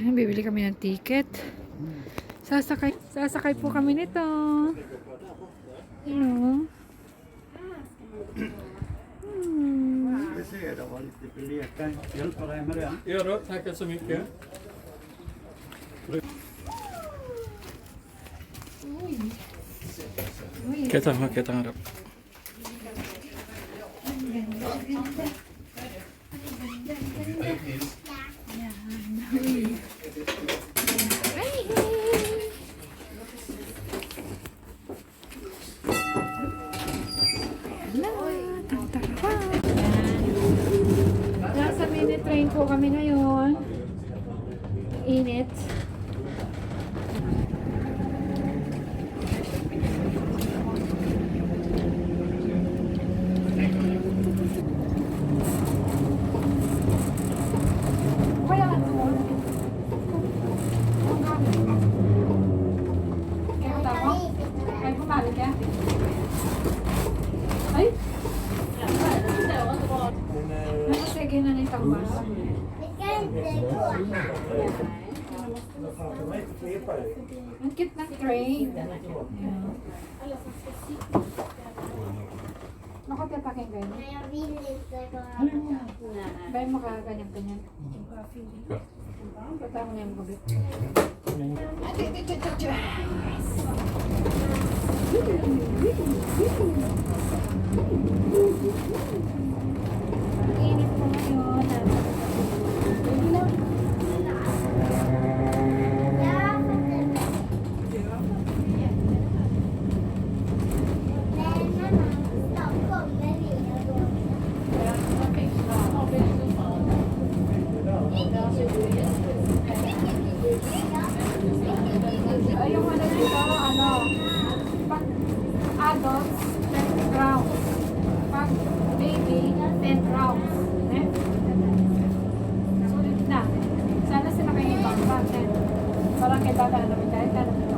Ayan, bibili kami ng ticket. Sasakay po kami nito. Ano? Vi ser, det var lite biljetter. Hjälper dig med det? Ja då, tackar så mycket. Kita harap. Nasa minute train po kami ngayon. Init. Wala ka doon. Kaya ka tama? Kaya pumalik ka? Ay! Sige na nito ba? Ang cute ng train. Naku, tatakin ganyan. Bayan mo ka ganyan-ganyan. Pata mo na yung gabi. Init po ngayon. Yung ano dito, pag adults, 10 rounds. Pag baby, 10 rounds. Sulit na. Sana sila kayo ibang bakit. Parang kay bata na rin kahit ano dito.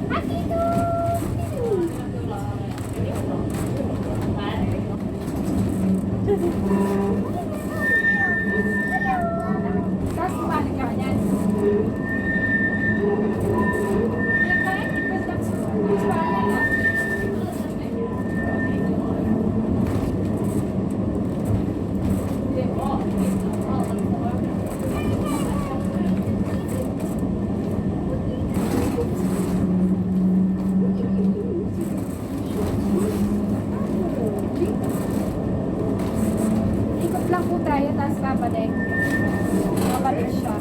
Atito! Tapos balik ka niyan. Ikot lang po tayo, tapos babalik. Babalik siya.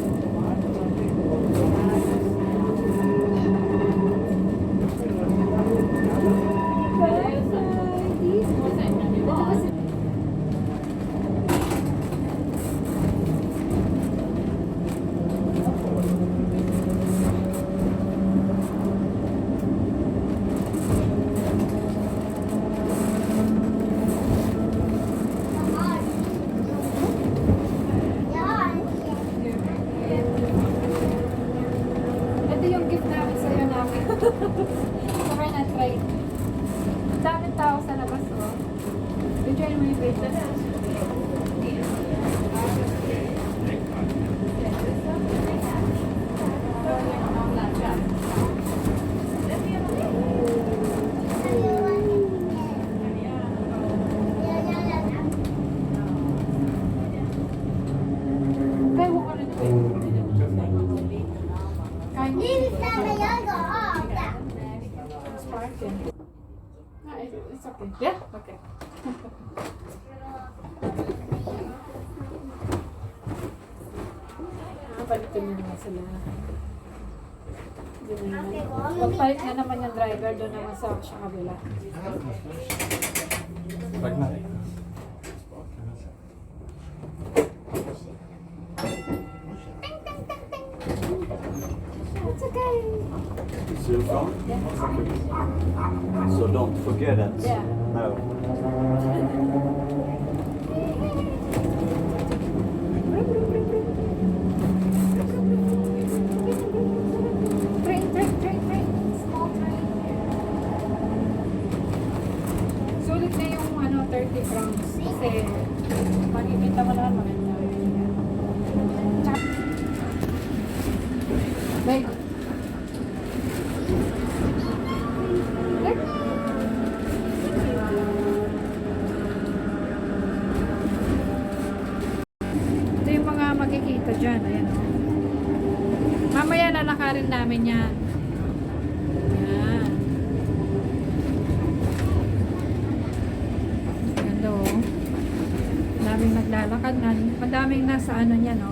Ito yung gift namin sa'yo namin. Sakay na train. Daming tao sa labas, oh. Enjoy mo yung break na na. Kaya mo ka rin ito. Sparking. No, it's okay. Yeah? Okay. Palitin mo naman sila. Pagpalit na naman yung driver doon naman sa kabila. Tack med. It's okay. Super. So don't forget it. Yeah. No. Train. Small train. Sulit na yung 30 crowns. Kasi makikita mo naman maganda. Babe. Ito yung mga makikita dyan. Ayan o. Mamaya lalakarin namin yan. Yan. Ganda o. Madaming naglalakad na. Madaming nasa ano niya no.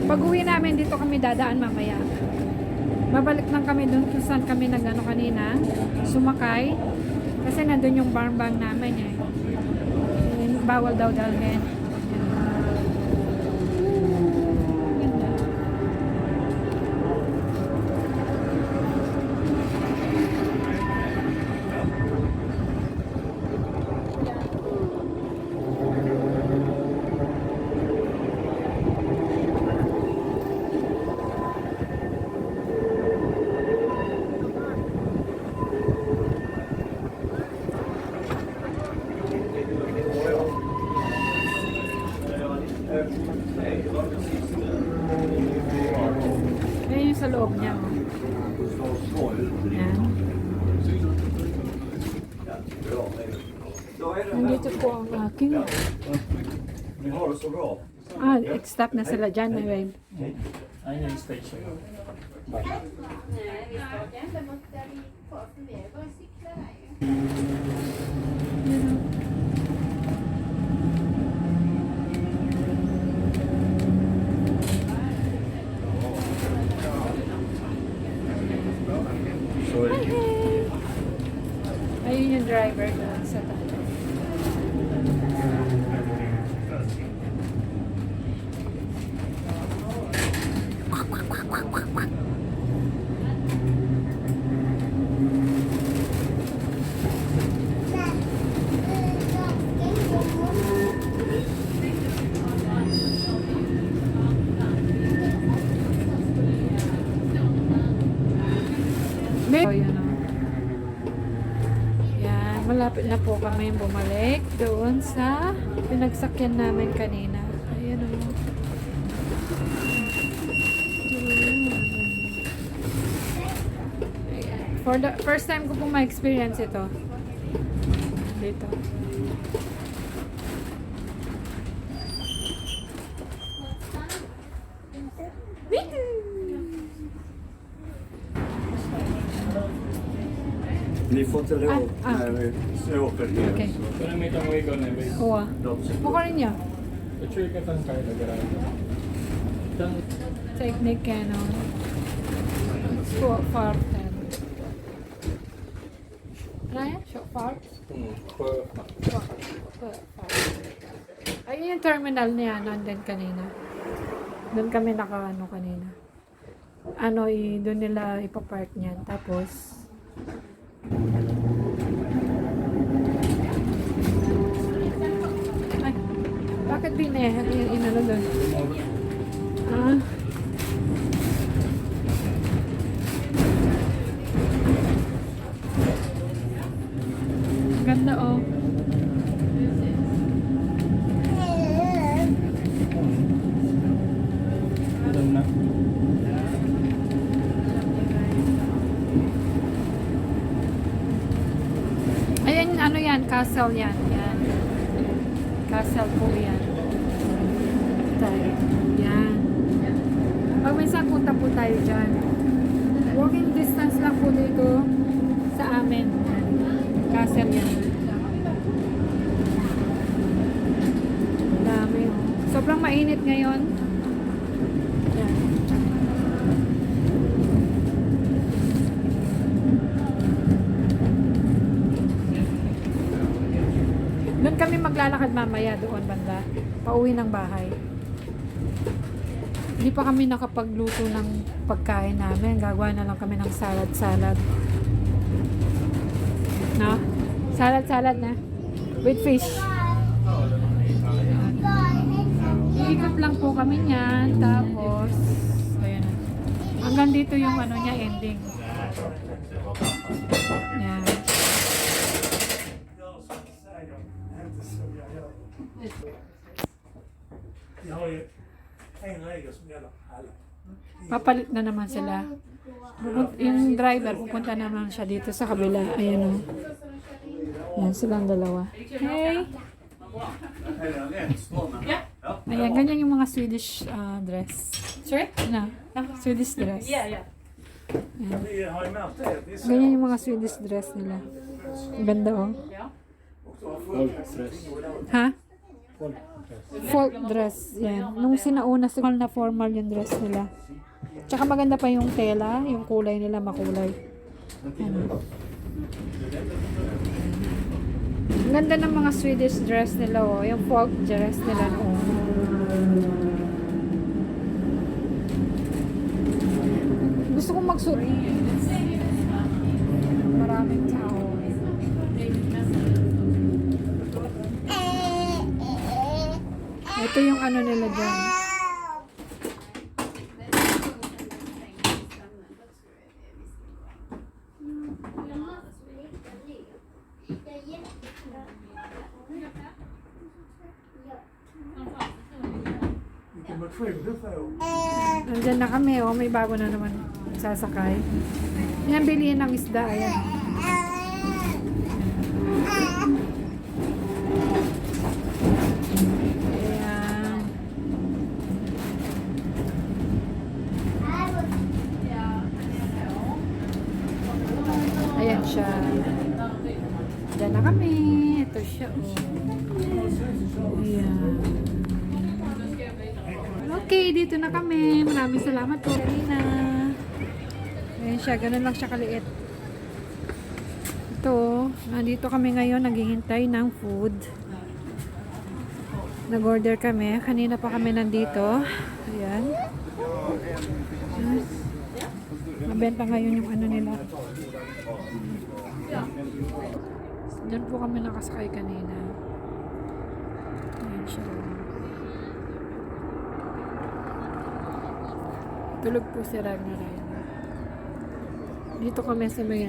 Pag uwi namin, dito kami dadaan mamaya. Babalik lang kami doon kung saan kami nagano kanina. Sumakay. Kasi nandun yung barn bang namin eh. Bawal daw dalhin. Ganda. Ayan yung sa loob niya. Oh. Ayan. Nandito po ang aking... Ni har det så bra. Stop na sila dyan, my babe. Ein i station. Ayun yung driver doon sa taas. Oh, yun o. Yan, malapit na po kami bumalik doon sa pinagsakyan namin kanina. Ayan o. Ayan. For the first time ko pong ma-experience ito. Dito. Ni får inte lov Ah, när vi åker ner. Okay. Pero may tang way ko na babe. Kuha. Mukha rin niya. Picture ka tang kaya nagarahan. Tang Technique Canon. Short fart. Ano yan? Short fart? Ayun yung terminal niya. Nandun kanina. Doon kami nakaano kanina. Ano, doon nila ipapark niyan. Tapos, ay, bakit binehan yung inano doon? Ah. Ganda oh. doon na. Ayan, ano yan? Castle yan. Yan. Castle po yan. Tayo. Yan. Pag minsan punta po tayo dyan. Walking distance lang po dito sa amin. Yan. Castle yan. Dami oh. Sobrang mainit ngayon. Yan. Doon kami maglalakad mamaya doon banda. Pauwi ng bahay. Hindi pa kami nakapagluto ng pagkain namin. Gagawa na lang kami ng salad-salad. No? Salad-salad na. With fish. Ikot lang po kami niyan. Tapos, ayan na. Hanggang dito yung ano niya, ending. Yan. Jag har ju en regel som gäller alla. Papalit na naman sila. Yung driver, pupunta naman siya dito sa kabila. Ayan o. Ayan silang dalawa. Hey! Är den rätt strömmen? Ja. Ayan, ganyan yung mga Swedish dress. Sorry? Na, Swedish dress. Yeah. Vi har ju märkt det. Vissa Ganyan yung mga Swedish dress nila. Ang ganda oh. folkdress. Ha? Folkdress. Folk dress. Yan. Nung sinauna, formal na formal yung dress nila. Tsaka maganda pa yung tela, yung kulay nila makulay. Ano. Ang ganda ng mga Swedish dress nila oh. Yung folk dress nila oh. Gusto kong magsuot. Maraming tao. Ito yung ano nila dyan. Vilken motion du får. Nandyan na kami, oh, may bago na naman sasakay. Yan, bilihin ng isda, ayan. Ayan. Ayan siya. Diyan na kami. Ito siya, oh. Ayan. Okay, dito na kami. Maraming salamat po, Karina. Ayan siya, ganun lang siya kaliit. Ito, nandito kami ngayon, naghihintay ng food. Nag-order kami. Kanina pa kami nandito. Ayan. Mabenta ngayon yung ano nila. Diyan po kami nakasakay kanina. Ayan siya. Tulog po si Ragnaraya. Dito kami sa may